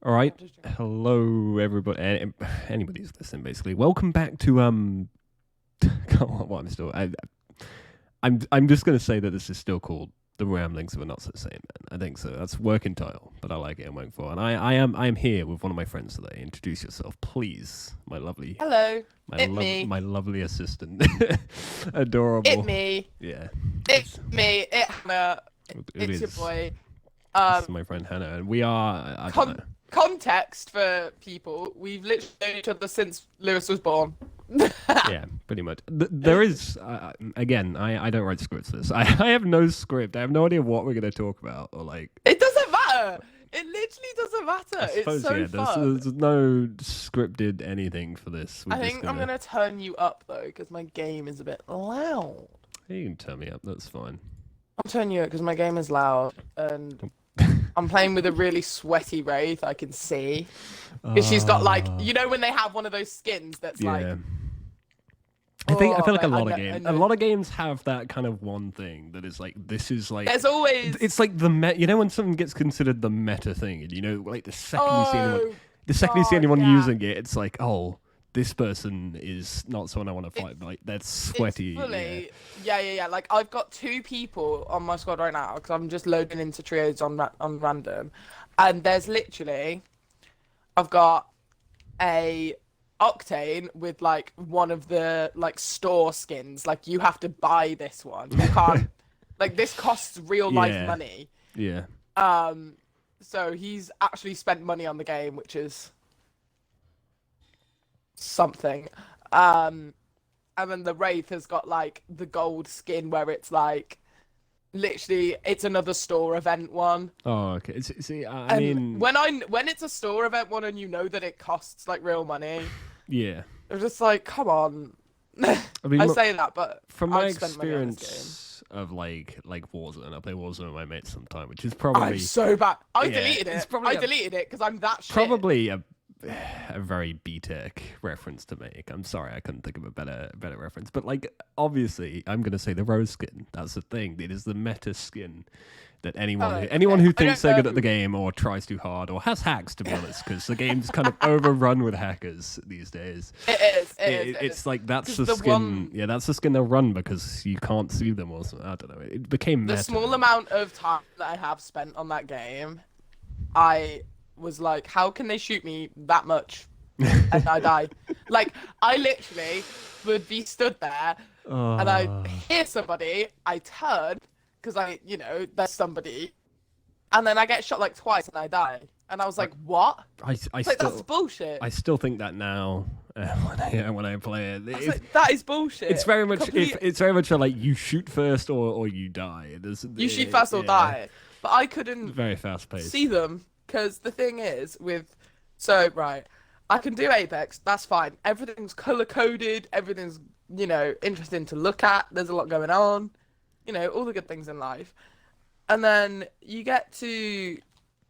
All right. I'm just joking. Hello, everybody. Anybody who's listening, basically. Welcome back to what I'm still. I'm just gonna say that this is still called the Ramblings of a Not So Sane Man. I think so. That's working title, but I like it. I'm waiting for. And I am here with one of my friends today. Introduce yourself, please, my lovely, Hello, it me, my lovely assistant. it Adorable. me, Yeah. it It's, me, it Hannah, it it's your is. boy. This is Um, my friend Hannah, and we are. I don't con know. context for people: we've literally known each other since Lewis was born. It Yeah, pretty much. There is, again, I don't write scripts for this. I have no script. I have no idea what we're going to talk about. Or, like, doesn't matter. It literally doesn't I matter. It's suppose, so yeah, fun. there's no scripted anything for this. We're I just think I'm going to. gonna turn you up though, because my game is a bit loud. You can turn me up, that's fine. I'm turning you up because my game is loud, and I'm playing with a really sweaty Wraith. I can see. Because she's got like, Uh, when they have one of those skins that's like, yeah. I oh, feel like mate, I a know. lot of games have that kind of one thing that is like, this is like, There's always, it's like you know, when something gets considered the meta thing, and you know, like oh the second you see God, anyone yeah. using it, it's like, oh, this person is not someone I want to It's fight. Like, that's it's sweaty. Yeah, fully, yeah. Like I've got two people on my squad right now because I'm just loading into trios on random, and there's literally, I've got a Octane with like one of the like store skins. Like you have to buy this one. You can't, like this costs real life yeah, money. yeah. Um, so he's actually spent money on the game, which is something. Um, and then the Wraith has got like the gold skin where it's like literally it's another store event one. Oh, okay. See, I And mean, when it's a store event one and you know that it costs like real money, yeah. I'm just like, come on. I mean, I look, say that, but from my I've spent money on this game. experience of like Warzone, I play Warzone with my mates sometime, which is I'm probably so bad. I yeah, deleted it's it. I probably deleted it because I'm that shit. probably a very B-Tech reference to make. I'm sorry, I couldn't think of a better reference. But like, obviously, I'm gonna say the rose skin. That's the thing. It is the meta skin that Oh, anyone okay. who I thinks don't they're good at the know. game or tries too hard or has hacks, to be honest, because the game's kind of overrun with hackers these days. It is. It is. It is. It's like that's Because the the skin. one, Yeah, that's the skin they'll run because you can't see them or something. I don't know. It became the meta. small amount of time that I have spent on that game, I was like, how can they shoot me that much and I die? Like, I literally would be stood there and I uh, hear somebody, I turn because there's somebody, and then I get shot like twice and I die. And I was I, like, what? I It's like, that's still bullshit. I still think that now when I play it. I was like, that is bullshit. It's very much a, like, you shoot first or you die. You shoot first or Yeah, die. But I couldn't very fast see paced. them because the thing is so right, I can do Apex, that's fine. Everything's color coded, everything's interesting to look at. There's a lot going on, all the good things in life. And then you get to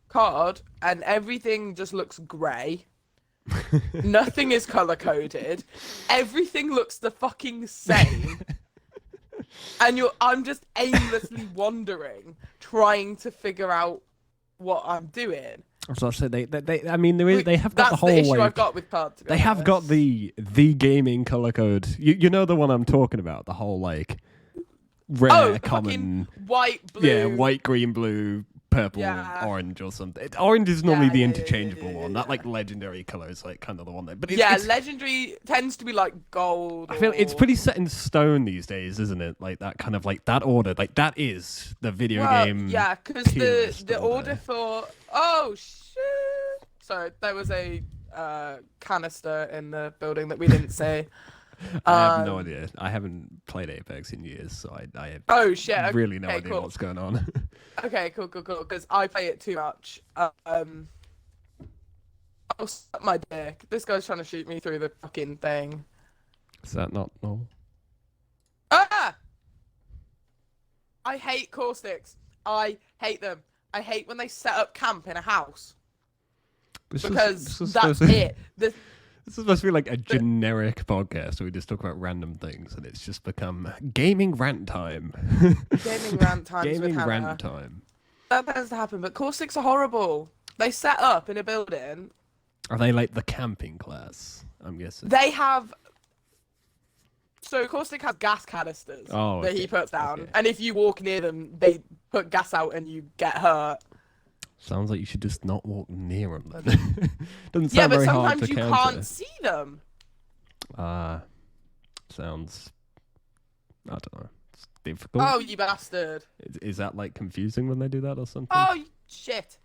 card and everything just looks grey. Nothing is color coded. Everything looks the fucking same. And I'm just aimlessly wandering, trying to figure out what I'm doing. So I said they I mean they have got the That's the whole issue I've like got with card, to be they have got honest. the gaming color code. You know the one I'm talking about. The whole like Oh, rare the fucking common. white, Yeah, blue. white, green, blue, purple, Yeah, orange, or something. Orange is normally yeah, the yeah, yeah, yeah, interchangeable yeah, one. That yeah. like legendary color is like kind of the one there. But Yeah, it's legendary tends to be like gold I feel it's or pretty set in stone these days, isn't it? Like that kind of like that order. Like that is the video well, game yeah, because tier the list order order. for oh shit. Sorry, there was a canister in the building that we didn't see. I have no Um, idea. I haven't played Apex in years, so I have oh shit. really no Okay, idea cool. what's going on. Okay, cool. Because I play it too much. Oh, suck my dick. This guy's trying to shoot me through the fucking thing. Is that not normal? Ah! I hate caustics. I hate them. I hate when they set up camp in a house because This is supposed that's to, it. this is supposed to be like a The generic podcast where we just talk about random things, and it's just become gaming rant time. gaming rant times with Gaming Hannah. rant time. That tends to happen, but caustics are horrible. they set up in a building. Are they like the camping class? I'm guessing. They have. So Caustic has gas canisters Oh, that okay. he puts down, Okay. and if you walk near them, they put gas out and you get hurt. Sounds like you should just not walk near them then. Doesn't Yeah, sound but very hard sometimes to you counter. can't see them. Sounds. I don't know. It's difficult. Oh, you bastard! Is that like confusing when they do that or something? Oh, you shit!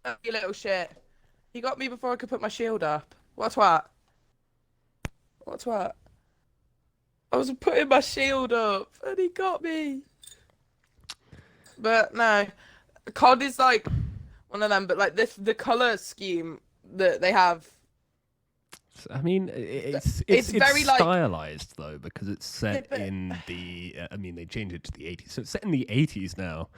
Oh, you little shit! He got me before I could put my shield up. What's what? What's what? I was putting my shield up, and he got me. But no, COD is like one of them. But like this, the color scheme that they have. I mean, it's very, like- stylized though because it's set but- in the. I mean, they changed it to the 80s, so it's set in the 80s now.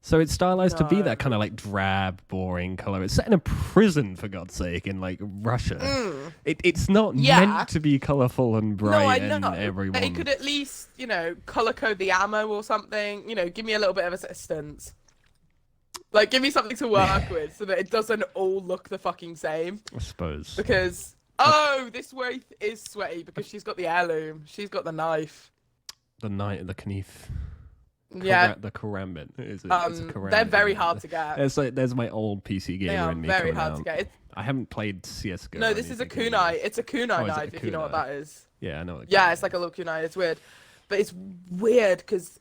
So it's stylized to be that kind of like drab, boring color. It's set in a prison, for God's sake, in like Russia. It's not Yeah. meant to be colorful and bright No, I and know. everyone. They could at least, color code the ammo or something. Give me a little bit of assistance. Like, give me something to work with so that it doesn't all look the fucking same. I suppose. Because, this Wraith is sweaty because she's got the heirloom. She's got the knife. The knight of the Knife. Yeah. The karambit. It's a karambit, They're very isn't it? hard to get. There's my old PC gamer They are in me very coming hard out. to get. I haven't played CS:GO. No, or this is a anything in kunai. years. It's a kunai Oh, is it a knife, if you know what kunai? that is. Yeah, I know. Yeah, it's like a little kunai. It's weird. But it's weird because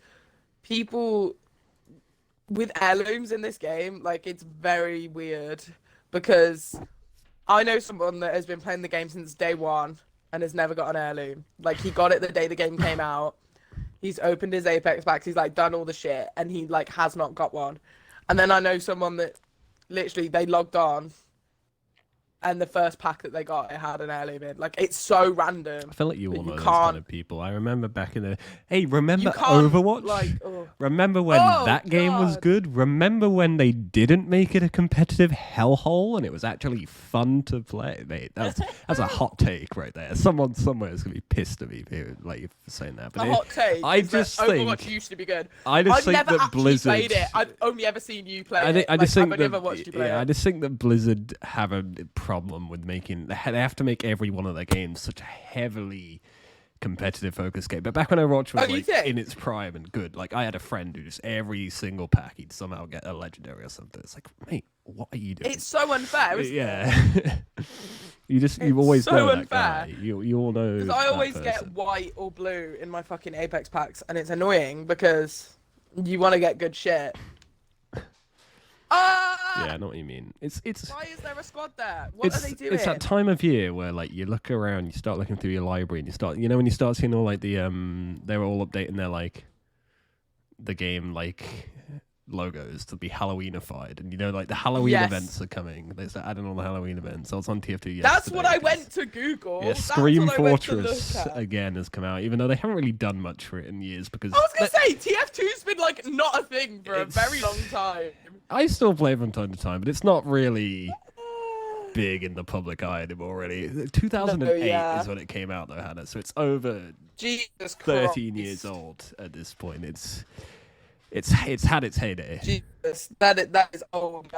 people with heirlooms in this game, like, it's very weird because I know someone that has been playing the game since day one and has never got an heirloom. Like, he got it the day the game came out. He's opened his Apex packs. He's, like, done all the shit and he, like, has not got one. And then I know someone that literally they logged on and the first pack that they got, it had an heirloom in. Like, it's so random. I feel like you But all you know those kind can't- of people. I remember back in the. Hey, remember You can't, Overwatch? like, oh. Remember when Oh, that game was God. good? Remember when they didn't make it a competitive hellhole and it was actually fun to play? Mate, that's a hot take right there. Someone somewhere is gonna be pissed at me like for saying that. But A hot take. I is that just think. Overwatch used to be good. I just I've think never that actually Blizzard. played it. I've only ever seen you play I, it. I just Like, think I've only that ever watched you play I it. just think that Blizzard have a problem with making. They have to make every one of their games such a heavily competitive focus game. But back when Overwatch was Oh, you like think? in its prime and good, like I had a friend who just every single pack he'd somehow get a legendary or something. It's like, mate, what are you doing? It's so unfair, isn't it? yeah. you It's always so know that unfair. guy. You all know. Because I that always person. get white or blue in my fucking Apex packs, and it's annoying because you want to get good shit. Ah! Yeah, I know what you mean. It's Why is there a squad there? What are they doing? It's that time of year where like you look around, you start looking through your library, and you start, when you start seeing all like the they're all updating their like the game like logos to be Halloweenified, and like the Halloween Yes. events are coming. They start adding all the Halloween events. I was on TF2 yesterday. That's what I 'cause- went to Google. Yeah, That's Scream what I went to look Fortress at. again has come out, even though they haven't really done much for it in years because I was gonna say TF2's been like not a thing for a It's- very long time. I still play it from time to time, but it's not really big in the public eye anymore. Really, 2008 yeah. is when it came out, though, Hannah. So it's over Jesus Christ. 13 years old at this point. It's had its heyday. Jesus, that is old.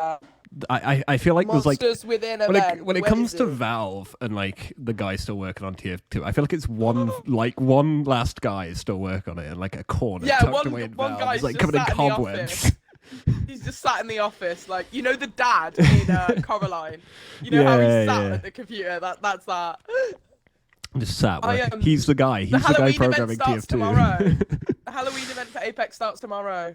I feel like there's like Monsters within a when man. it Where comes is to it? Valve and like the guy still working on TF2, I feel like it's one last guy still working on it in like a corner. Yeah, tucked one- away in one Valve. guy's It's like just covered in sat in the cobwebs. He's just sat in the office, like the dad in Coraline. You know how Yeah, he's sat yeah. at the computer. That's that. Just sat. I, working. He's the guy. He's The the guy Halloween event programming starts TF2. tomorrow. The Halloween event for Apex starts tomorrow.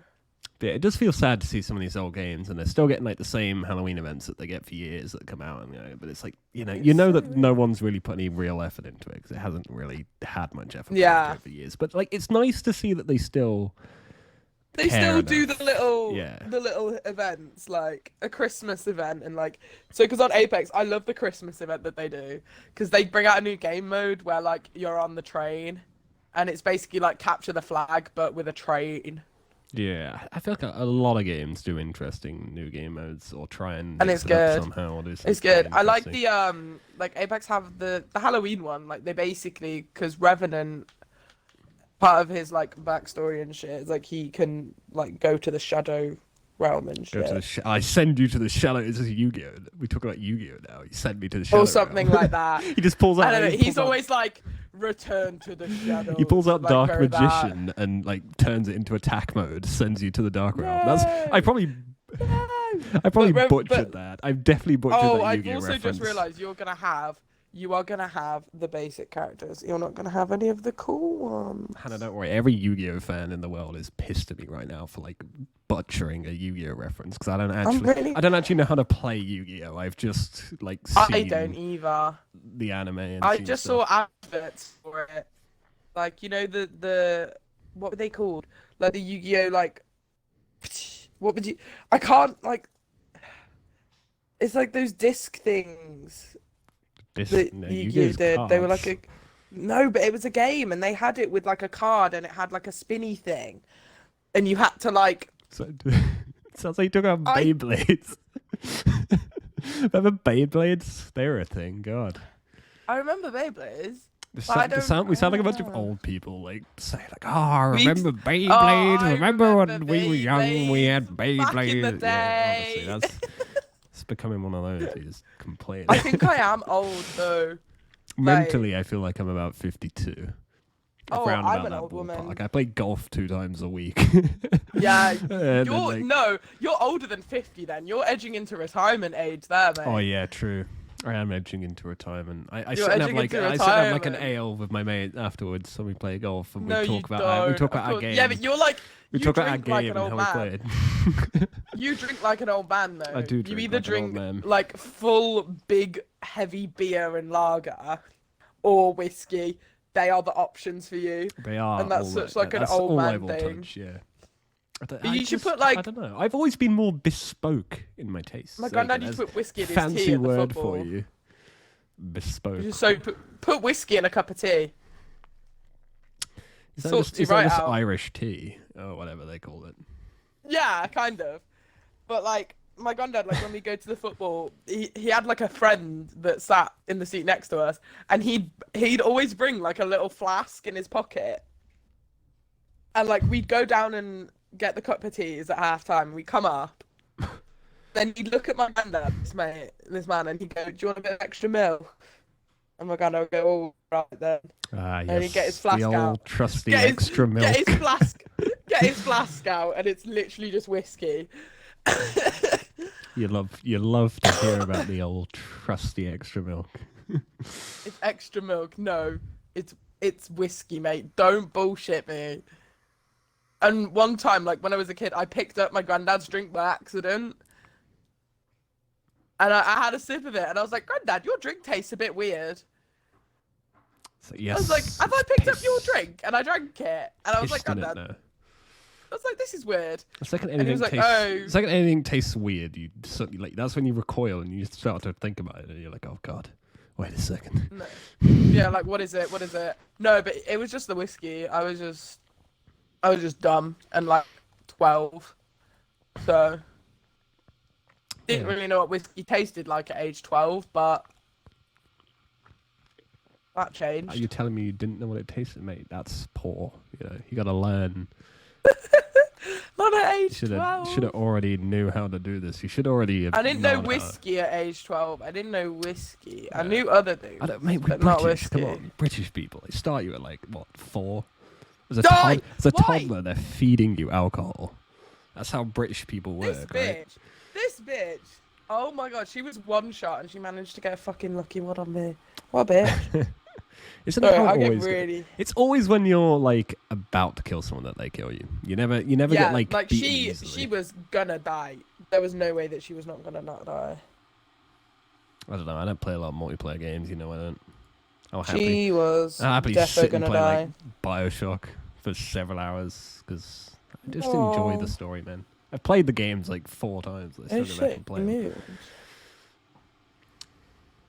But yeah, it does feel sad to see some of these old games, and they're still getting like the same Halloween events that they get for years that come out. And, but it's like that no one's really put any real effort into it because it hasn't really had much effort Yeah. into it for years. But like, it's nice to see that they still. They care still do enough. the little Yeah. events, like a Christmas event, and like because on Apex I love the Christmas event that they do because they bring out a new game mode where like you're on the train, and it's basically like capture the flag but with a train. Yeah, I feel like a lot of games do interesting new game modes or try and And mix it's it up good. somehow or do something. It's good. I like interesting. the like Apex have the Halloween one. Like they basically because Revenant, part of his like backstory and shit is like he can like go to the shadow realm and Go to the shit. I send you to the shallow. This is Yu-Gi-Oh. We talk about Yu-Gi-Oh now. You send me to the shallow Or something realm. like that. He just pulls out. I don't know. He He's pulls out, always like, return to the shadows. he pulls out like, Dark very bad. Magician and like turns it into attack mode. Sends you to the dark realm. No, I probably no. butchered that. I've definitely butchered Oh, that I've Yu-Gi-Oh also reference. just realised you are gonna have the basic characters. You're not gonna have any of the cool ones. Hannah, don't worry. Every Yu-Gi-Oh fan in the world is pissed at me right now for like butchering a Yu-Gi-Oh reference because I don't actually know how to play Yu-Gi-Oh. I've just like I seen don't either. the anime and I seen just stuff. saw adverts for it. Like, you know, the what were they called? Like the Yu-Gi-Oh! Like, what would you? I can't like. It's like those disc things. No, Yu-Gi-Oh! Yu-Gi-Oh's did. They were cards. like a no, but it was a game, and they had it with like a card, and it had like a spinny thing, and you had to like. So, sounds like you talking about I Beyblades. Remember Beyblades? They were a thing. God. I remember Beyblades. We But I sound like a bunch of don't. old people like say like, "Oh, I We- remember Oh, Beyblades. I remember when remember we were young, we had Beyblades back in the Beyblades." Yeah, honestly, day. that's it's becoming one of those. You just complain. I think I am old though. Mentally, I feel like I'm about 52. Oh, Round I'm about an that old woman. ballpark. I play golf 2 times a week. Yeah, And then, you're like- no, you're older than 50 then. You're edging into retirement age there, mate. Oh yeah, true. I am edging into retirement. I You're sit and have edging like into I sit and have like an retirement. ale with my mate afterwards, so we play golf and No, we you talk about don't. our Of course. game. Yeah, but you're like we you talk about our drink like game an and old how man. we played. You drink like an old man though. I do You drink either like an old drink man. like full big heavy beer and lager or whiskey. They are the options for you. They are, And that's all such I- like an that's old all man I will thing. touch. Yeah. But you should put, like- I don't know. I've always been more bespoke in my tastes. My There you granddad go. used to There's put whiskey in his fancy tea at the word football. for you. Bespoke. So put whiskey in a cup of tea. Is that sorts just, you is that right just out. Irish tea or whatever they call it? Yeah, kind of. But like my granddad, like when we go to the football, he had like a friend that sat in the seat next to us, and he'd always bring like a little flask in his pocket, and like we'd go down and get the cup of teas at half time. We'd come up, then he'd look at my granddad, this man, and he'd go, "Do you want a bit of extra milk?" And my granddad would go, "Oh, right then." Ah, yes. And he'd get his flask the old out. trusty Get his- extra milk. Get his flask out, and it's literally just whiskey. You love to hear about the old trusty extra milk. It's extra milk. No, it's whiskey, mate. Don't bullshit me. And one time, like when I was a kid, I picked up my granddad's drink by accident, and I had a sip of it, and I was like, "Granddad, your drink tastes a bit weird." So, yes, I was like, "Have I picked up your drink?" And I drank it, and I was like, pissed in it "Granddad," now. I was like, "This is weird." The second And he anything was like, tastes, "Oh." the second anything tastes weird, you suddenly like that's when you recoil and you start to think about it, and you're like, "Oh God, wait a second." No. Yeah, like what is it? What is it? No, but it was just the whiskey. I was just dumb and like 12, so didn't Yeah. really know what whiskey tasted like at age 12. But that Are changed. you telling me you didn't know what it tasted, mate? That's poor. You know, you got to learn. Not at age Should 12. have already knew how to do this. You should already. Have I didn't know known how- whiskey at age 12. I didn't know whiskey. I Yeah. knew other things, I don't, mate, we're but not British. whiskey. Come on, British people. They start you at like what 4? As a, Die! as a Why? toddler, they're feeding you alcohol. That's how British people This work, bitch. right? This bitch. Oh my god, she was one shot and she managed to get a fucking lucky one on me. What a bitch. Isn't Sorry, that how I it get always goes? really. It's always when you're like about to kill someone that they kill you. You never Yeah, get like beaten she easily. was gonna die. There was no way that she was not gonna not die. I don't know. I don't play a lot of multiplayer games. You know, I don't. I'll happily, She was I'll happily defo sit and gonna play die. like Bioshock for several hours because I just enjoy Oh. the story, man. I've played the games like 4 times. I Oh still go back shit, and play them. moves.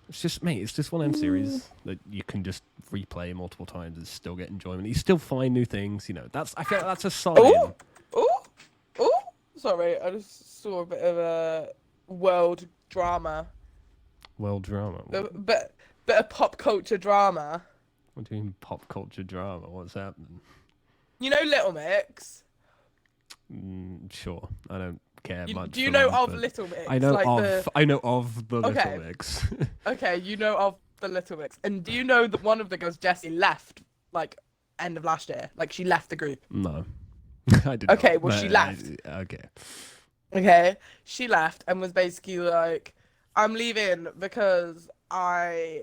It's just, mate, it's just one of them series that you can just replay multiple times and still get enjoyment. You still find new things, you know. I feel like that's a sign. Oh, oh, oh! Sorry, I just saw a bit of a world drama, World drama. a bit of pop culture drama. What do you mean pop culture drama? What's happening? You know, Little Mix. Sure. I don't care much. Do you for know them, of but Little Mix? I know like of. I know of the Okay. Little Mix. Okay, you know of the Little Mix, and do you know that one of the girls, Jessie, left like end of last year? Like she left the group. No, I did Okay, not. well she But left. okay. Okay, she left and was basically like, "I'm leaving because I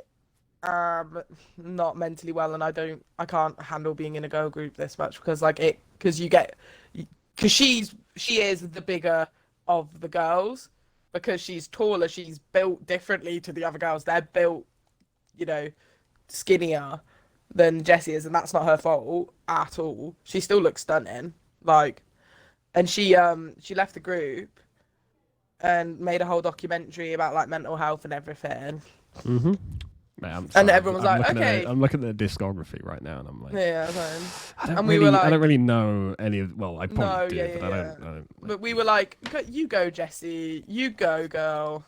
not mentally well, and I can't handle being in a girl group this much because because she is the bigger of the girls because she's taller, she's built differently to the other girls. They're built, you know, skinnier than Jessie is, and that's not her fault at all. She still looks stunning, like, and she left the group and made a whole documentary about like mental health and everything. Mhm. Man, I'm And sorry, everyone was I'm like, looking at okay. I'm looking at the discography right now, and I'm like, Yeah, fine. I don't And really, we were I don't like, really know any of. Well, I probably no, do, yeah, but yeah, I yeah. don't. But we were like, you go, Jessie. You go, girl.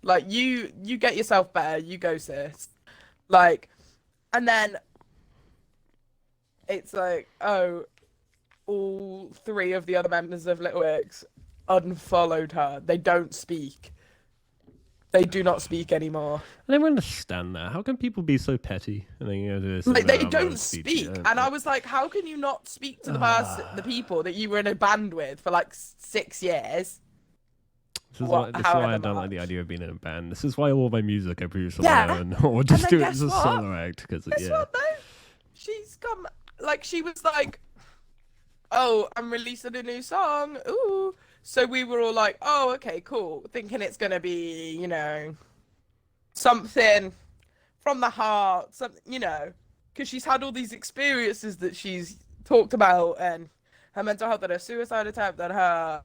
Like, you get yourself better. You go, sis. Like, and then it's like, oh, all three of the other members of Little Mix unfollowed her. They don't speak. They do not speak anymore. I never understand that. How can people be so petty and then you do this? Like and they then I'm don't gonna speak to speak, you? and I was like, "How can you not speak to the people that you were in a band with for like 6 years?" This is why I however don't like the much. idea of being in a band. This is why all my music I produce on Yeah. my own, or just then do it guess as a what? solo act. Because Guess yeah, what though? She's come like she was like, "Oh, I'm releasing a new song." Ooh. So we were all like, "Oh, okay, cool." Thinking it's gonna be, something from the heart, something, because she's had all these experiences that she's talked about and her mental health, that her suicide attempt, that her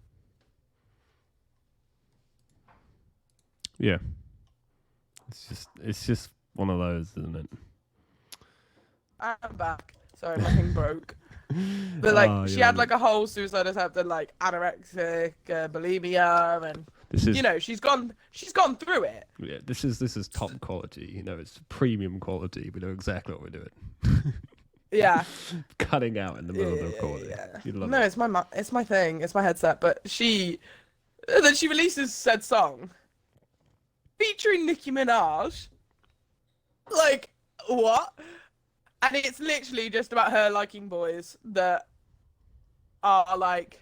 yeah. It's just one of those, isn't it? I'm back. Sorry, my thing broke. But like she yeah, had like a whole suicide attempt and like anorexic, bulimia, and this is she's gone through it. yeah. This is top quality. It's premium quality. We know exactly what we're doing. Yeah. Cutting out in the middle of the recording. Yeah. You love No, it. it's my thing. It's my headset. But then she releases said song featuring Nicki Minaj. Like what? And it's literally just about her liking boys that are like,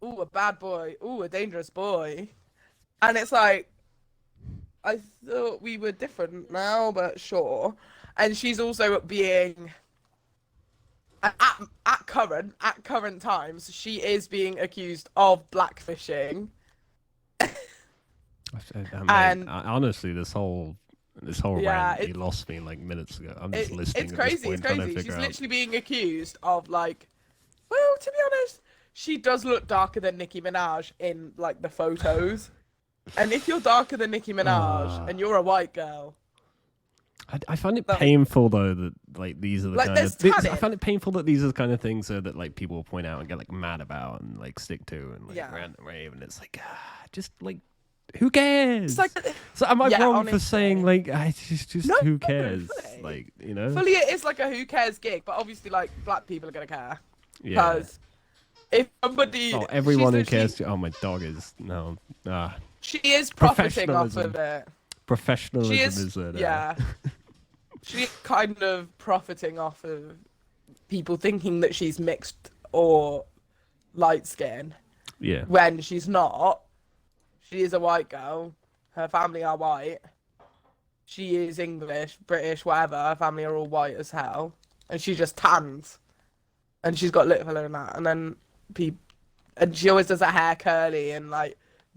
ooh, a bad boy, ooh, a dangerous boy. And it's like, I thought we were different now, but sure. And she's also being at current times, she is being accused of blackfishing. And honestly, this whole Yeah, rant, you lost me like minutes ago. I'm just listening. it's at crazy. this point, It's trying to crazy. She's figure out. literally being accused of like, well, to be honest, she does look darker than Nicki Minaj in like the photos. And if you're darker than Nicki Minaj and you're a white girl, I find it like- painful though that like these are the Like, kind there's of I tannin. find it painful that these are the kind of things that like people will point out and get like mad about and like stick to and like Yeah. rant and rave, and it's like just like who cares? it's like So am I Yeah, wrong for honestly. saying like just No, who cares? fully. Like fully it is like a who cares gig, but obviously like black people are gonna care yeah. because if somebody, Oh, everyone who she's literally- cares. Oh, my dog is no. she is profiting off Professionalism. of it. Professionalism She is, is it? yeah. She's kind of profiting off of people thinking that she's mixed or light skin Yeah. when she's not. She is a white girl. Her family are white. She is English, British, whatever. Her family are all white as hell. And she just tans. And she's got lip filler and that. And then and she always does her hair curly and like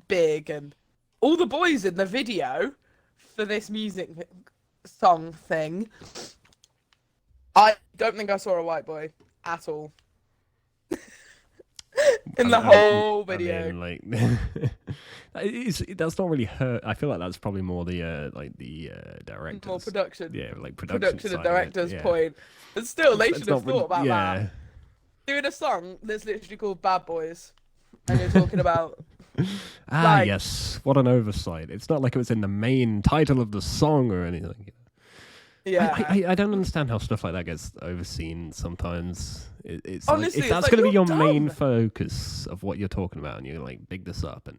big. And all the boys in the video for this music song thing, I don't think I saw a white boy at all. In the whole video. I mean, like, that's not really her. I feel like that's probably more the directors. More production. Yeah, like Production side and of it, director's yeah. point. But still, they It's should have not really- thought about yeah. that. Doing a song that's literally called Bad Boys. And you're talking about like- Yes. What an oversight. It's not like it was in the main title of the song or anything. Yeah. I don't understand how stuff like that gets overseen sometimes. It's Honestly, like, if it's that's like, going to be you're your main dumb. focus of what you're talking about, and you like big this up, and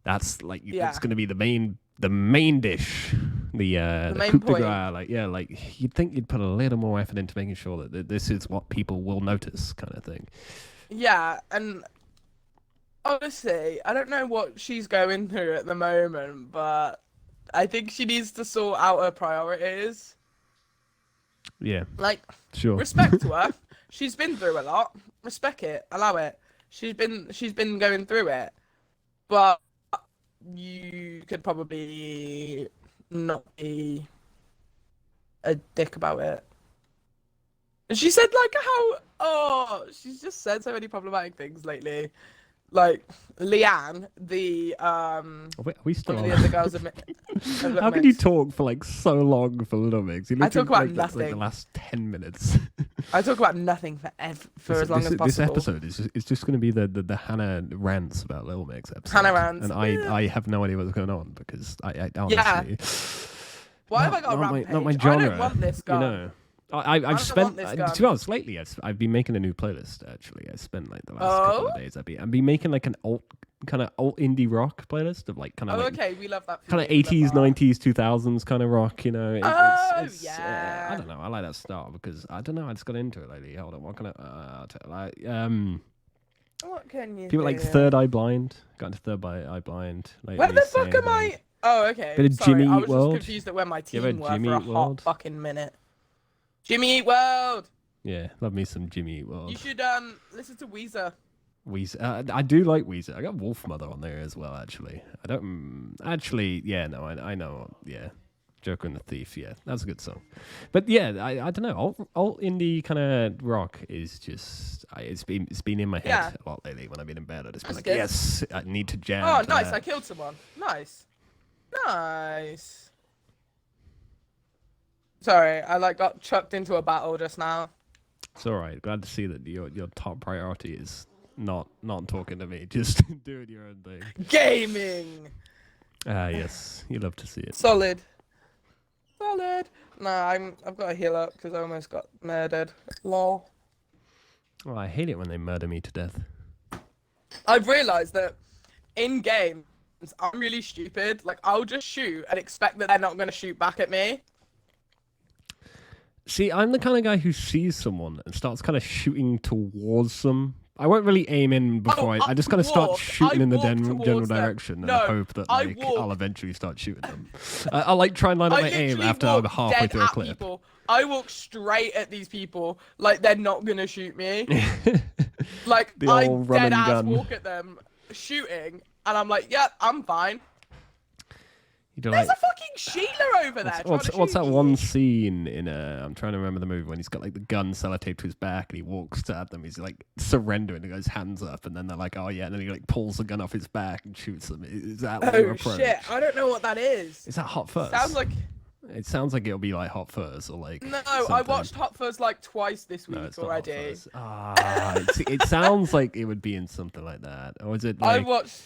that's like it's Yeah. going to be the main dish, The the main coup de point. grace. Like yeah, like you'd think you'd put a little more effort into making sure that this is what people will notice, kind of thing. Yeah, and honestly, I don't know what she's going through at the moment, but I think she needs to sort out her priorities. Yeah, Like, sure. respect to her. She's been through a lot. Respect it. Allow it. She's been going through it. But you could probably not be a dick about it. And she said like how she's just said so many problematic things lately. Like Leanne, the Are we one still of on? the other girls of Little How can you Mix. talk for like so long for Little Mix? You I literally talk about like that's like the nothing. last 10 minutes. I talk about nothing for as long as This possible. episode is just going to be the Hannah rants about Little Mix episode. Hannah rants. And I have no idea what's going on because I Yeah. honestly Why have I got a not rampage? my I genre. don't want this You gun. know, I I've don't spent want this to gun. be honest lately. I've been making a new playlist actually. I spent like the last couple of Oh? days. I've been making like an alt indie rock playlist of like Oh, okay. We love that. For kind of you. We love 80s, that. 90s, 2000s kind of rock, you know. Oh, It's yeah. I don't know. I like that style because I don't know. I just got into it lately. Hold on, what can like What can you people do? like Third Eye Blind. Got into Third Eye Blind lately. Where the fuck same am thing. I? Oh, okay. Bit of Sorry, Jimmy I Eat was World. just confused at where my You ever team were Jimmy for a Eat hot World? fucking minute. Jimmy Eat World. Yeah, love me some Jimmy Eat World. You should listen to Weezer. Weezer. I do like Weezer. I got Wolf Mother on there as well. Actually, I don't actually. Yeah, no, I know. Yeah, Joker and the Thief. Yeah, that's a good song. But yeah, I don't know. Alt indie kind of rock is just it's been in my head Yeah. a lot lately. When I've been in bed, I just been That's like, good. yes, I need to jam. Oh, to nice! that. I killed someone. Nice, nice. Sorry, I like got chucked into a battle just now. It's all right. Glad to see that your top priority is not talking to me, just doing your own thing. Gaming. Ah, yes, you love to see it. Solid. Solid. Nah, I've got to heal up because I almost got murdered. Lol. Oh, I hate it when they murder me to death. I've realised that in games, I'm really stupid. Like, I'll just shoot and expect that they're not going to shoot back at me. See, I'm the kind of guy who sees someone and starts kind of shooting towards them. I won't really aim in before I just kind of start shooting in the general towards them. direction and No, hope that I like walk. I'll eventually start shooting them. I'll like try and line up I my aim literally after I'm walk halfway dead through a at clip. people. I walk straight at these people like they're not going to shoot me. Like, The I old run dead and ass gun. walk at them shooting and I'm like, yeah, I'm fine. You do There's like a fucking Sheila over there. what's trying to that shoot one me. scene in I'm trying to remember the movie when he's got like the gun sellotaped to his back and he walks at them. He's like surrendering and goes hands up and then they're like, oh yeah, and then he like pulls the gun off his back and shoots them. Is that like your Oh approach? shit, I don't know what that is. Is that Hot Fuzz? Sounds like It sounds like it'll be like Hot Fuzz or like no. I something. watched Hot Fuzz like twice this week No, it's not Hot already. Fuzz. It sounds like it would be in something like that. Or is it I like watched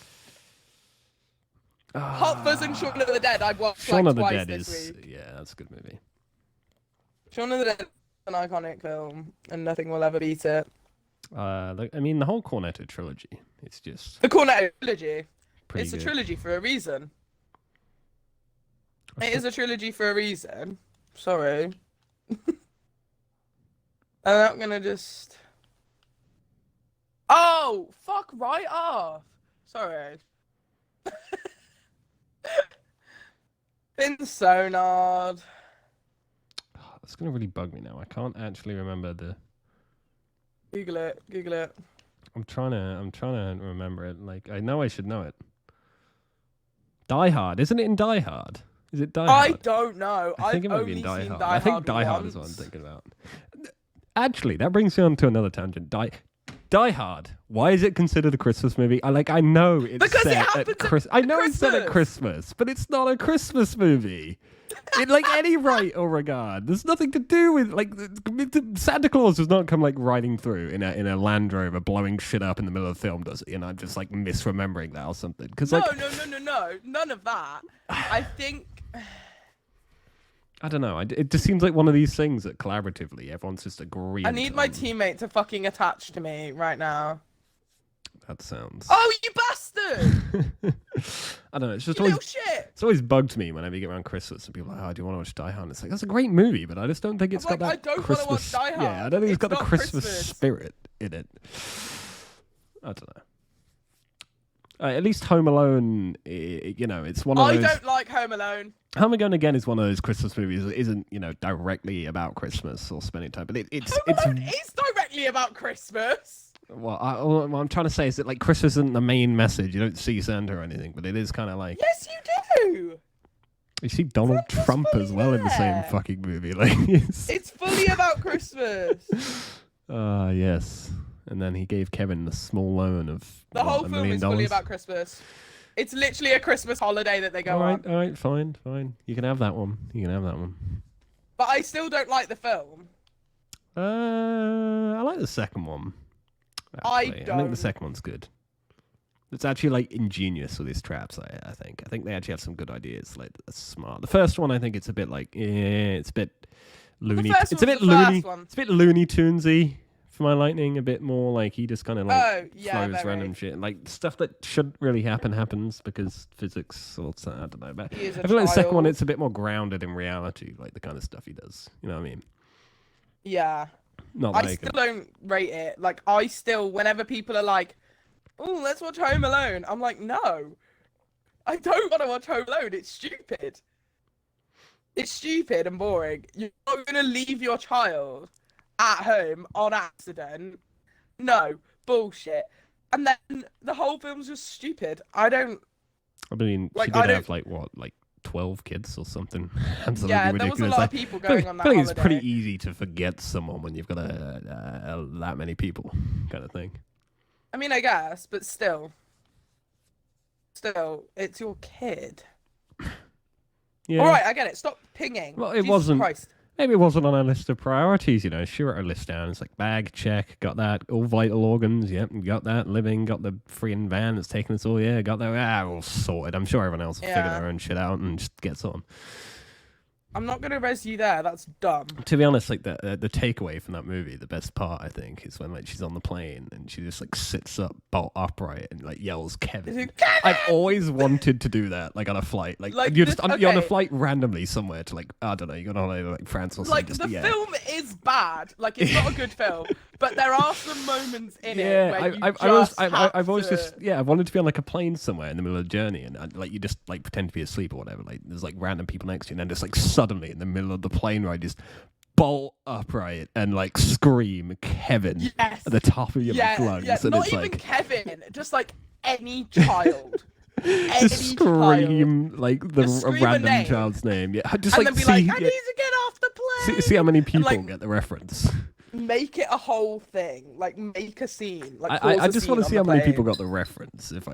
Hot Fuzz and Shaun of the Dead. I watched Shaun like of the twice Dead this is week. yeah, that's a good movie. Shaun of the Dead is an iconic film, and nothing will ever beat it. I mean the whole Cornetto trilogy. It's just The Cornetto trilogy. pretty It's a good. trilogy for a reason. It is a trilogy for a reason. Sorry. I'm not gonna just. Oh, fuck right off. Sorry. Been sonard. It's gonna really bug me now. I can't actually remember the. Google it. Google it. I'm trying to remember it. Like I know I should know it. Die Hard, isn't it in Die Hard? Is it Die I Hard? don't know. I think I've it might only be in Die seen Hard. Die I think Hard Die Hard once. is what I'm thinking about. Actually, that brings me on to another tangent. Die Hard. Why is it considered a Christmas movie? I know it's Because it set at happens at Christmas. I know it's set at Christmas. Christmas, but it's not a Christmas movie. In like any right or regard, there's nothing to do with like Santa Claus does not come like riding through in a Land Rover blowing shit up in the middle of the film, does it? And I'm just like misremembering that or something. Because No, like no, none of that. I think I don't know. It just seems like one of these things that collaboratively everyone's just agreeing. I need my on. teammate to fucking attach to me right now. That sounds. Oh, you bastard! I don't know. It's just You always. little shit! It's always bugged me whenever you get around Christmas and people are like, "Oh, do you want to watch Die Hard?" And it's like that's a great movie, but I just don't think it's I'm got like, that I don't wanna watch Christmas. Die Hard. Yeah, I don't think it's got the not Christmas Christmas. spirit in it. I don't know. At least Home Alone, it's one of I those. don't like Home Alone. Home Alone again is one of those Christmas movies that isn't, directly about Christmas or spending time, but it's Home Alone is directly about Christmas. what I'm trying to say is that like Christmas isn't the main message. You don't see Santa or anything, but it is kind of like Yes, you do. you see Donald Santa's Trump as fully well in the same there. fucking movie. Like, It's fully about Christmas. yes. And then he gave Kevin the small loan of The whole $1 film million. is fully about Christmas. It's literally a Christmas holiday that they go on. All right, fine. You can have that one. But I still don't like the film. I like the second one. I Actually. I think don't. the second one's good. It's actually like ingenious with these traps. I think they actually have some good ideas. Like that's smart. The first one, I think it's a bit like it's a bit loony. first It's a bit one's the loony. first one. It's a bit Looney Tunesy for my lightning. A bit more like he just kind of like Oh, yeah, flows very. random shit. Like stuff that shouldn't really happens because physics or something. I don't know. But He is a I feel like the second one, child. it's a bit more grounded in reality, like the kind of stuff he does. You know what I mean? Yeah. Not I like still don't rate it. Like, whenever people are like, oh, let's watch Home Alone, I'm like, no. I don't want to watch Home Alone. It's stupid. It's stupid and boring. You're not going to leave your child at home on accident. No. Bullshit. And then the whole film's just stupid. I mean, like, she I did don't- have like 12 kids or something. Absolutely yeah, there ridiculous. was a lot Like, of people I feel going on that like it's holiday. pretty easy to forget someone when you've got that many people, kind of thing. I mean, I guess, but still, it's your kid. Yeah. All right, I get it. Stop pinging. Well, it Jesus wasn't- Christ. Maybe it wasn't on our list of priorities. She wrote a list down. It's like bag check, got that. All vital organs, yep, got that. Living, got the freaking van that's taking us all. Yeah, got that. All sorted. I'm sure everyone else will figure Yeah. their own shit out and just gets on. I'm not gonna res you there. That's dumb. To be honest, like the takeaway from that movie, the best part I think is when like she's on the plane and she just like sits up bolt upright and like yells Kevin. Kevin! I've always wanted to do that, like on a flight. Like, Like, you're just you're on a okay. flight randomly somewhere to like I don't know, you go on holiday to like France or something. Like just, the yeah. film is bad. Like it's not a good film, but there are some moments in it Yeah, where you I've always have just to... I've wanted to be on like a plane somewhere in the middle of the journey and like you just like pretend to be asleep or whatever. Like there's like random people next to you and then just like suddenly in the middle of the plane ride just bolt upright and like scream Kevin Yes. at the top of your Yeah, lungs yeah. and Not it's even like Kevin. Just like any child. just Any child. scream like the Just a scream a random name. child's name. Yeah, just And like then be see, like, I need to get off the plane. see how many people like, get the reference. Make it a whole thing. Like make a scene. Like I cause a just scene want to on see the how many plane. people got the reference. If I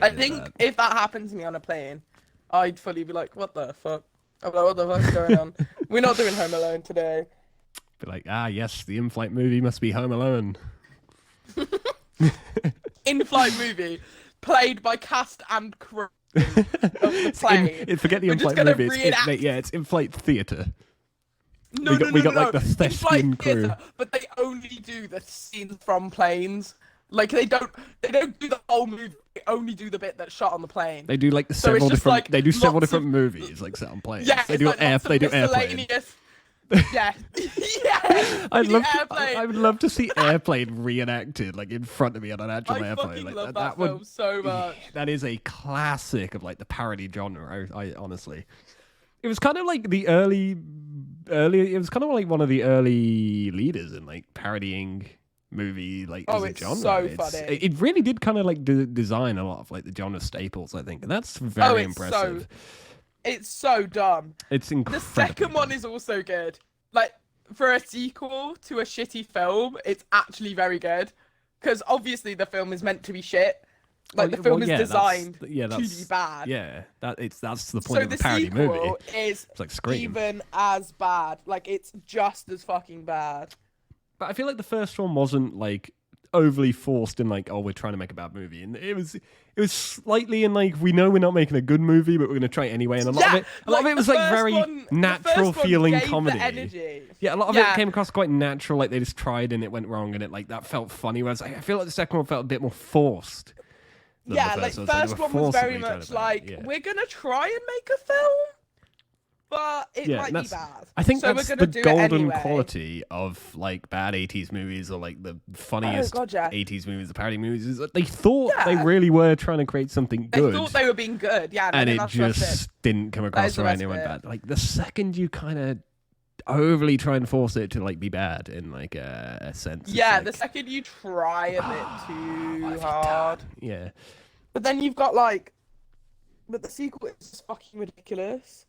I did think that. if that happened to me on a plane, I'd fully be like, what the fuck? I'm like, what the fuck's going on? We're not doing Home Alone today. Be like, yes, the in-flight movie must be Home Alone. In-flight movie played by cast and crew of the plane. Forget the We're just in-flight gonna movie. reenact- It's in-flight theater. No, we got like the In-flight thespian crew. theatre, but they only do the scenes from planes. Like they don't do the whole movie. They only do the bit that's shot on the plane. They do like the So it's several just, different. like, They do several lots different of- movies like set on planes. Yeah, they it's do like lots of They do airplane. miscellaneous- Yeah, yeah. I'd they do love airplane. I would love to see airplane reenacted like in front of me on an actual I airplane. fucking Like love that that film would so much. that is a classic of like the parody genre. I honestly, it was kind of like the early. It was kind of like one of the early leaders in like parodying movie like Oh, as a it's genre. so funny. It really did kind of like design a lot of like the genre staples. I think, and that's very Oh, it's impressive. It's so dumb. It's The incredible. second one is also good. Like for a sequel to a shitty film, it's actually very good. Because obviously the film is meant to be shit. Like the film is designed to be bad. Yeah, that's the point So of the a parody sequel movie. is It's like Scream. even as bad. Like it's just as fucking bad. But I feel like the first one wasn't like overly forced in like, oh, we're trying to make a bad movie, and it was slightly in like, we know we're not making a good movie, but we're going to try it anyway, and a lot of it was like very natural feeling comedy. Yeah, a lot of it came across quite natural, like they just tried and it went wrong, and it like that felt funny. Whereas I feel like the second one felt a bit more forced. Yeah, like first one was very much like, we're gonna try and make a film, but it might be bad. I think so that's we're gonna the do golden it anyway. quality of like bad 80s movies, or like the funniest 80s movies, the parody movies, is that they thought they really were trying to create something good. They thought they were being good, and it just didn't come across right, and it went bad. Like the second you kind of overly try and force it to like be bad in like a sense. Yeah, like, the second you try a bit too hard. Yeah. But then you've got like, but the sequel is just fucking ridiculous,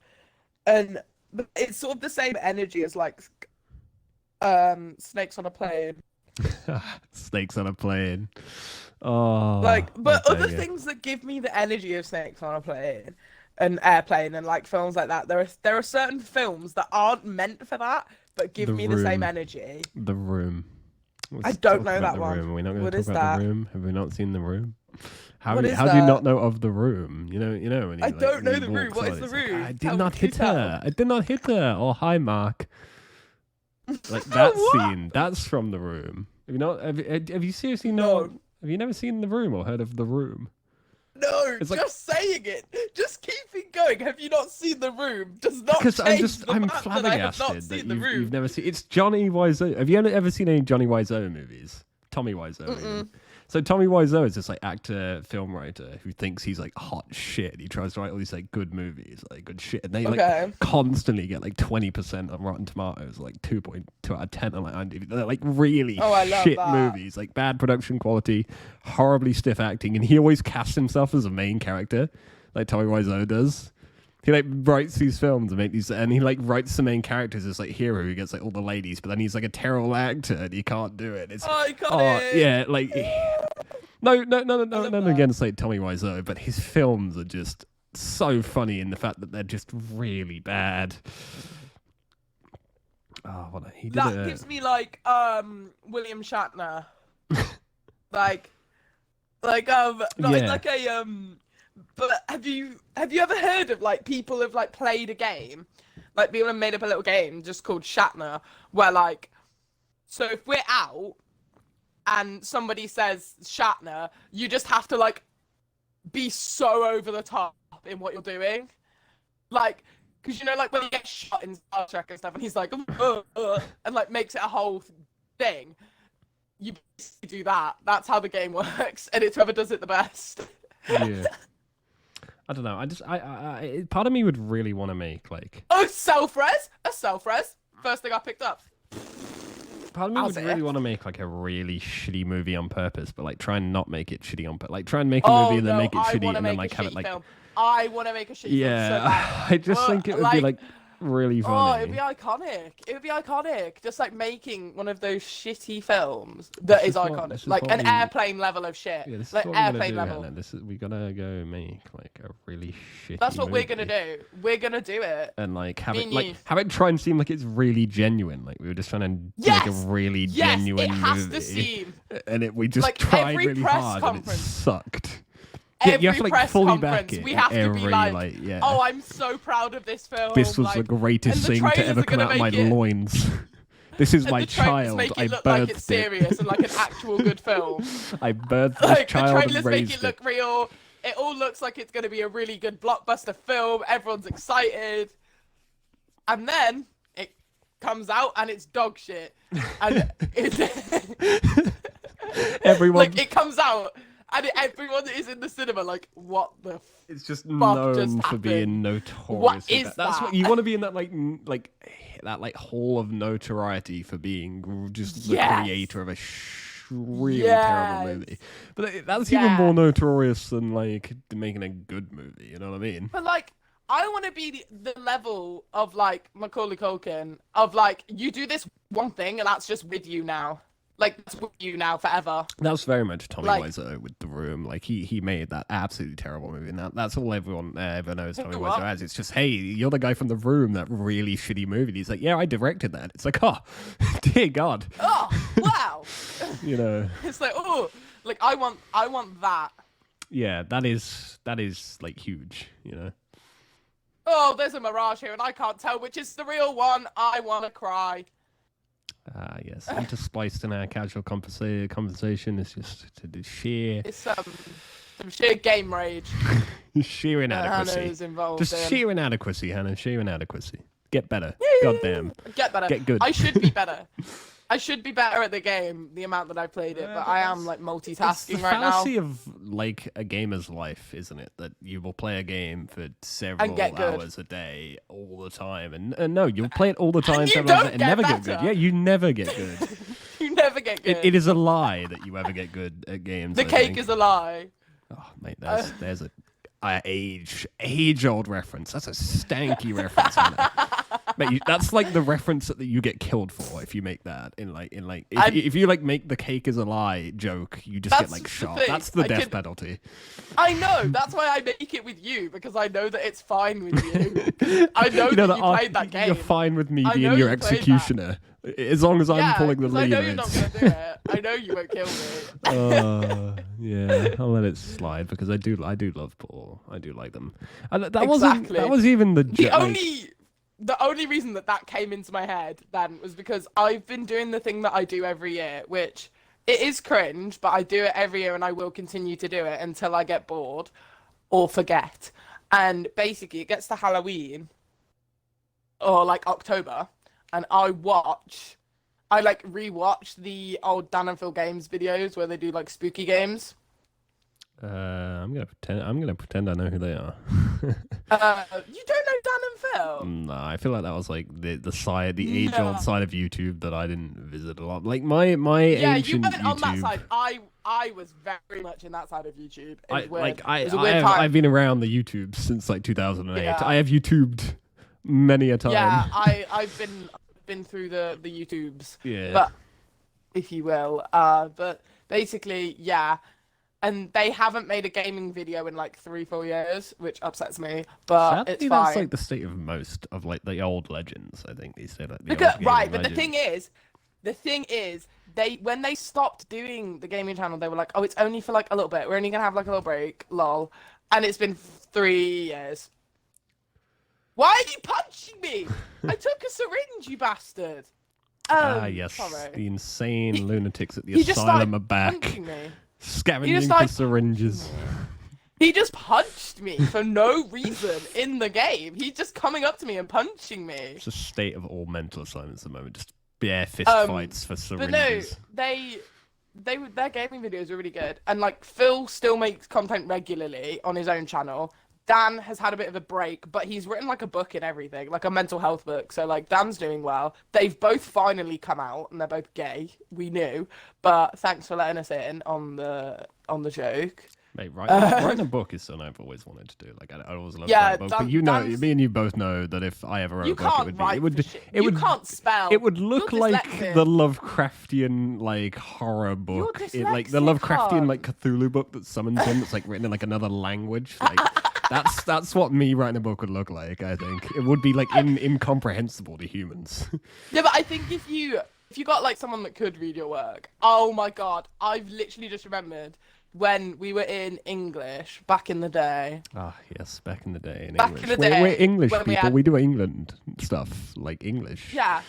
and it's sort of the same energy as like, Snakes on a Plane. Snakes on a Plane. Oh. Like, but other things that give me the energy of Snakes on a Plane and Airplane and like films like that, there are certain films that aren't meant for that, but give me the same energy. The Room. I don't know that one. Are we not going to talk about The Room? Have we not seen The Room? How do you not know of The Room? You know when I don't know The Room. What is The Room? I did not hit her. I did not hit her. Oh, hi, Mark. Like that scene. That's from The Room. Have you not? Have you seriously not? Have you never seen The Room or heard of The Room? No, it's just saying it. Just keeping going. Have you not seen The Room? Does not change I'm flabbergasted that you've never seen. It's Johnny Wiseau. Have you ever seen any Johnny Wiseau movies? Tommy Wiseau. So Tommy Wiseau is this like actor, film writer who thinks he's like hot shit. He tries to write all these like good movies, like good shit, and they like constantly get like 20% on Rotten Tomatoes, like 2.2 out of 10 on like IMDb. They're like really shit movies, like bad production quality, horribly stiff acting, and he always casts himself as a main character, like Tommy Wiseau does. He like writes these films and make these, and he like writes the main characters as like hero who gets like all the ladies, but then he's like a terrible actor and he can't do it. It's yeah, like no against like Tommy Wiseau, but his films are just so funny in the fact that they're just really bad. Oh, what he did that gives me like William Shatner, like a But have you ever heard of like people have like played a game, like people have made up a little game just called Shatner, where like, so if we're out and somebody says Shatner, you just have to like be so over the top in what you're doing, like, because you know like when he gets shot in Star Trek and stuff, and he's like and like makes it a whole thing. You basically do that. That's how the game works, and it's whoever does it the best. Yeah. I don't know. I part of me would really want to make like a self-res. First thing I picked up. Part of me would really want to make like a really shitty movie on purpose, but like try and not make it shitty on purpose. Like try and make a movie and then make it shitty, and then like have it like. I want to make a shitty film so bad. I just think it would be like really funny. Oh, it'd be iconic. It would be iconic. Just like making one of those shitty films that is iconic. Like an Airplane level of shit. Yeah, this is like what Airplane we're gonna do, level. This is, we gotta go make like a really shitty That's what movie. we're gonna do. We're gonna do it. And like have it try and seem like it's really genuine. Like we were just trying to make a really genuine movie. It has to seem. And we just like tried really hard and it sucked. Every you have to, like, press fully conference, back it. we have to be like, yeah. oh, I'm so proud of this film. This was the greatest thing to ever come out of my loins. This is my child. Make I it look birthed like it's serious and like an actual good film. I birthed this child and raised it. The trailers make it look real. It all looks like it's going to be a really good blockbuster film. Everyone's excited. And then it comes out and it's dog shit. And everyone... like, it comes out... And everyone is in the cinema like, what the fuck? It's just known for being notorious. What is that? That's what you want to be in, that like hall of notoriety for being just the creator of a really terrible movie. But that's even more notorious than like making a good movie. You know what I mean? But like, I want to be the level of like Macaulay Culkin of like, you do this one thing and that's just with you now. Like, that's with you now forever. That was very much Tommy Wiseau with The Room. Like, he made that absolutely terrible movie. Now, that's all everyone ever knows Tommy Wiseau as. It's just, hey, you're the guy from The Room, that really shitty movie. And he's like, yeah, I directed that. It's like, oh, dear God. Oh, wow. You know. It's like, oh, like I want that. Yeah, that is like huge. You know. Oh, there's a mirage here, and I can't tell which is the real one. I want to cry. Ah, yes. Interspliced in our casual conversation is just the sheer, It's some sheer game rage. sheer inadequacy. Hannah's involved Just in. sheer inadequacy, Hannah. Sheer inadequacy. Get better. Goddamn. Get better. Get good. I should be better. I should be better at the game, the amount that I played it, but I am like It's multitasking the right now. fallacy of like a gamer's life, isn't it? That you will play a game for several get good. hours a day, all the time, and no, you'll play it all the time, you several hours, don't and get never get better. good. Yeah, you never get good. You never get good. It is a lie that you ever get good at games. The I cake think. is a lie. Oh, mate, there's a age-old reference. That's a stanky reference. Hannah. Mate, that's like the reference that you get killed for if you make that if you like make the cake is a lie joke, you just get That's like the shot. thing. That's the death penalty. I know. That's why I make it with you, because I know that it's fine with you. I know, that you played that game. You're fine with me I being know your you played executioner as long as I'm pulling the 'cause lead. I know you're not gonna do it. I know you won't kill me. Yeah, I'll let it slide because I do love Paul. I do like them. And that Exactly. was even the The only reason that came into my head then was because I've been doing the thing that I do every year, which it is cringe, but I do it every year and I will continue to do it until I get bored or forget. And basically, it gets to Halloween or like October, and I like rewatch the old Dan and Phil Games videos where they do like spooky games. I'm gonna pretend I know who they are. You don't know Dan and Phil? No, I feel like that was like the age-old side of YouTube that I didn't visit a lot. Like my Yeah, you ancient went YouTube. on that side. I was very much in that side of YouTube. It was weird. I it was a weird time. I've been around the YouTube since like 2008. Yeah. I have YouTubed many a time. Yeah, I've been through the YouTubes. Yeah. But if you will. But basically, yeah. And they haven't made a gaming video in like 3-4 years, which upsets me. But Sadly, it's that's fine. like the state of most of like the old legends. I think these say like the Because, old right, gaming but legends. the thing is, when they stopped doing the gaming channel, they were like, oh, it's only for like a little bit. We're only gonna have like a little break, lol. And it's been 3 years. Why are you punching me? I took a syringe, you bastard. Yes, sorry. the insane lunatics at the He just asylum started are back, punching me. scavenging for started- syringes. He just punched me for no reason in the game. He's just coming up to me and punching me. It's a state of all mental asylums at the moment. Just bare fist fights for But no, syringes. their gaming videos are really good. And like Phil still makes content regularly on his own channel. Dan has had a bit of a break, but he's written like a book and everything, like a mental health book. So like Dan's doing well. They've both finally come out and they're both gay. We knew, but thanks for letting us in on the joke. Mate, writing a book is something I've always wanted to do. Like I always loved writing a book, but you know, me and you both know that if I ever wrote a book, you can't spell. It would look You're like dyslexic. the Lovecraftian like horror book, like the dyslexic, Lovecraftian Tom. like Cthulhu book that summons him. That's like written in like another language. Like that's what me writing a book would look like. I think it would be like incomprehensible to humans. Yeah, but I think if you got like someone that could read your work, oh my god, I've literally just remembered when we were in English back in the day. Ah, yes, back in the day. In Back English. in the We're day, English when we people. had- We do England stuff like English. Yeah.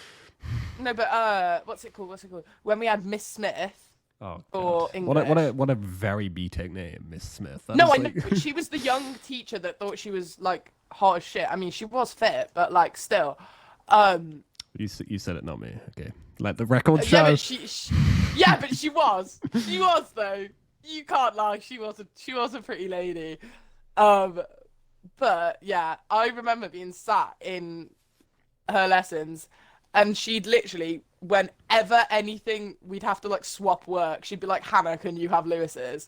No, but what's it called? When we had Miss Smith. Oh, Or God. What a very BTEC name, Miss Smith. That No, is I know. like- But she was the young teacher that thought she was like hot as shit. I mean, she was fit, but like still. You said it, not me. Okay, let the record show. Yeah, but she was. She was though. You can't lie. She was a pretty lady. But yeah, I remember being sat in her lessons, and she'd literally, whenever anything, we'd have to like swap work. She'd be like, "Hannah, can you have Lewis's?"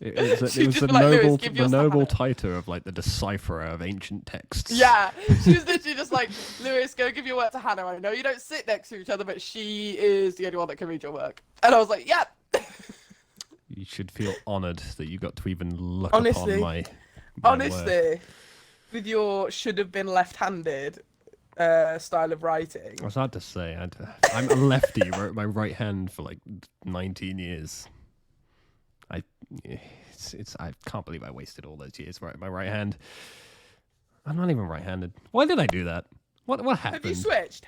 It was She'd just the be like, noble, "Lewis, give the yours to noble Hannah." title of like the decipherer of ancient texts. Yeah, she was literally just like, "Lewis, go give your work to Hannah. I know you don't sit next to each other, but she is the only one that can read your work." And I was like, "Yep." You should feel honoured that you got to even look Honestly. upon my work. Honestly, with your should have been left-handed, style of writing. I was hard to say. I'm a lefty. Wrote my right hand for like 19 years. I can't believe I wasted all those years writing my right hand. I'm not even right-handed. Why did I do that? What happened?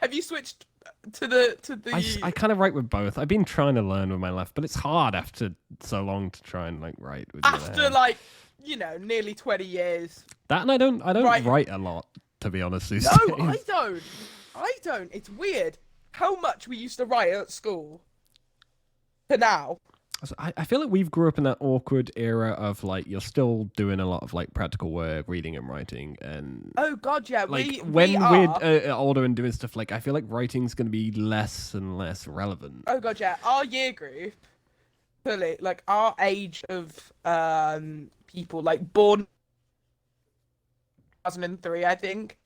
Have you switched to the? I kind of write with both. I've been trying to learn with my left, but it's hard after so long to try and like write with the other After hand. like, you know, nearly 20 years. That, and I don't write a lot, to be honest. These No, days. I don't. It's weird how much we used to write at school to now. So I feel like we've grew up in that awkward era of like you're still doing a lot of like practical work, reading and writing, and Oh God, yeah. like we are. we're older and doing stuff, like I feel like writing's going to be less and less relevant. Oh God, yeah. Our year group, fully, like our age of people, like born 2003, I think,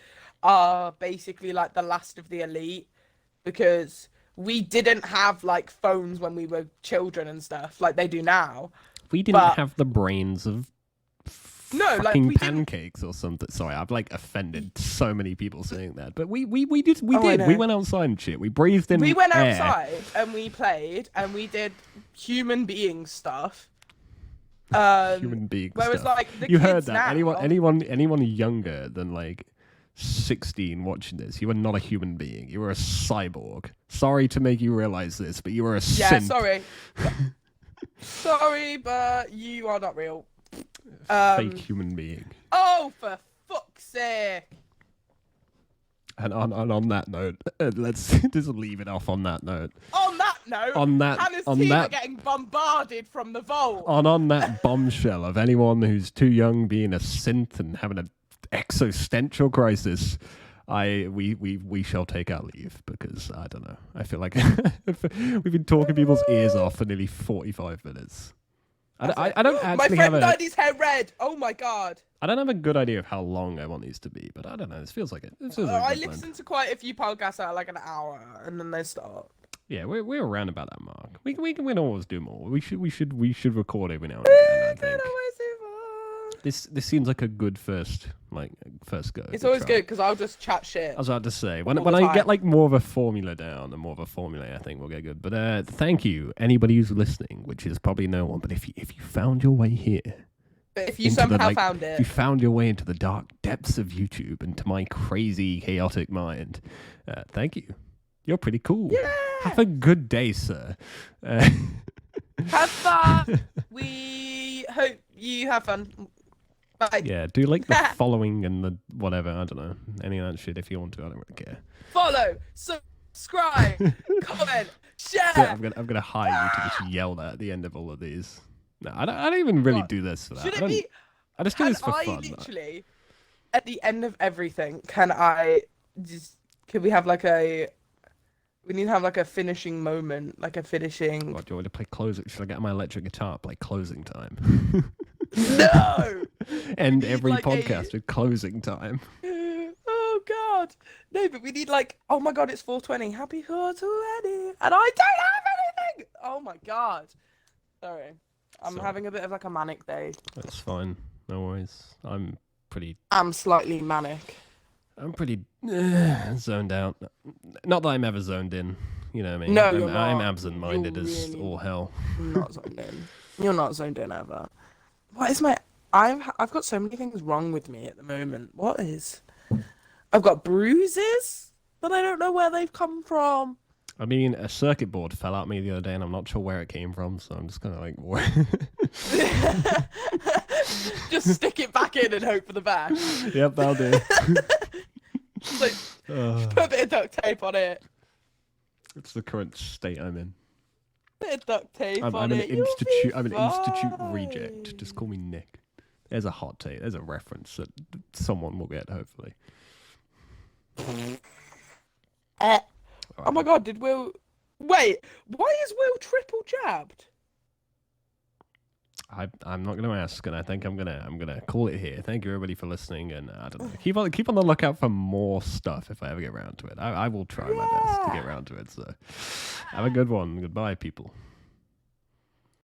are basically like the last of the elite because we didn't have like phones when we were children and stuff like they do now. We didn't have the brains of No, like fucking we didn't. pancakes or something. Sorry, I've like offended so many people saying that, but we did. Oh, I We know. went outside and shit. We breathed in. We went air. outside and we played and we did human being stuff. Human being Whereas stuff. like the You kids heard that? now, Anyone younger than like 16 watching this, you were not a human being. You were a cyborg. Sorry to make you realize this, but you were a Yeah, synth. sorry. Sorry, but you are not real. Fake human being. Oh, for fuck's sake. And on that note, let's just leave it off on that note. On that note, Hannah's team are getting bombarded from the vault. On that bombshell of anyone who's too young being a synth and having an existential crisis, we shall take our leave because I don't know. I feel like we've been talking people's ears off for nearly 45 minutes. I don't My actually friend have dyed his hair red. Oh my God. I don't have a good idea of how long I want these to be, but I don't know. This feels like it. This feels like a I good blend. listen to quite a few podcasts that are like an hour and then they stop. Yeah, we're around about that mark. We can always do more. We should record every now and again. I think this seems like a good first go. It's always good because I'll just chat shit. I was about to say when all the I get time. like more of a formula down and more of a formula, I think we'll get good. But thank you anybody who's listening, which is probably no one. But if you found your way here, But if you into somehow the, found if you it, found your way into the dark depths of YouTube and to my crazy chaotic mind, thank you. You're pretty cool. yeah, Have a good day, sir. Uh, have fun. We hope you have fun. Bye. yeah, do like the following and the whatever. I don't know. Any of that shit if you want to. I don't really care. Follow, subscribe, comment, share. Yeah, I'm gonna hire you to just yell that at the end of all of these. No, I don't even really What? do this for that. Should I it don't- be? I just do Can this for I fun. literally, at the end of everything, can I just? Could we have like a? We need to have like a finishing moment, like a finishing. God, do you want me to play closing? Should I get my electric guitar? Play closing time. No. End every like a- podcast with closing time. Oh God! No, but we need like. Oh my God! It's 4:20. Happy 4:20, and I don't have anything. Oh my God! Sorry, I'm Sorry. having a bit of like a manic day. That's fine. No worries. I'm pretty Slightly manic. zoned out. Not that I'm ever zoned in. You know what I mean? No, I'm, you're I'm not. absent-minded You're as really all hell. Not zoned in. You're not zoned in ever. What is my? I've got so many things wrong with me at the moment. What is? I've got bruises that I don't know where they've come from. I mean, a circuit board fell at me the other day, and I'm not sure where it came from. So I'm just gonna like, Just stick it back in and hope for the best. yep, that'll do. Like, put a bit of duct tape on it. It's the current state I'm in. Bit of duct tape I'm on an it. You'll be institute. I'm an institute reject. fine. Just call me Nick. There's a hot take. There's a reference that someone will get. Hopefully. Oh my God! Did Will? Wait, why is Will triple jabbed? I'm not going to ask, and I think I'm gonna call it here. Thank you everybody for listening, and I don't know. Keep on the lookout for more stuff if I ever get around to it. I will try my best to get around to it. So, have a good one. Goodbye, people.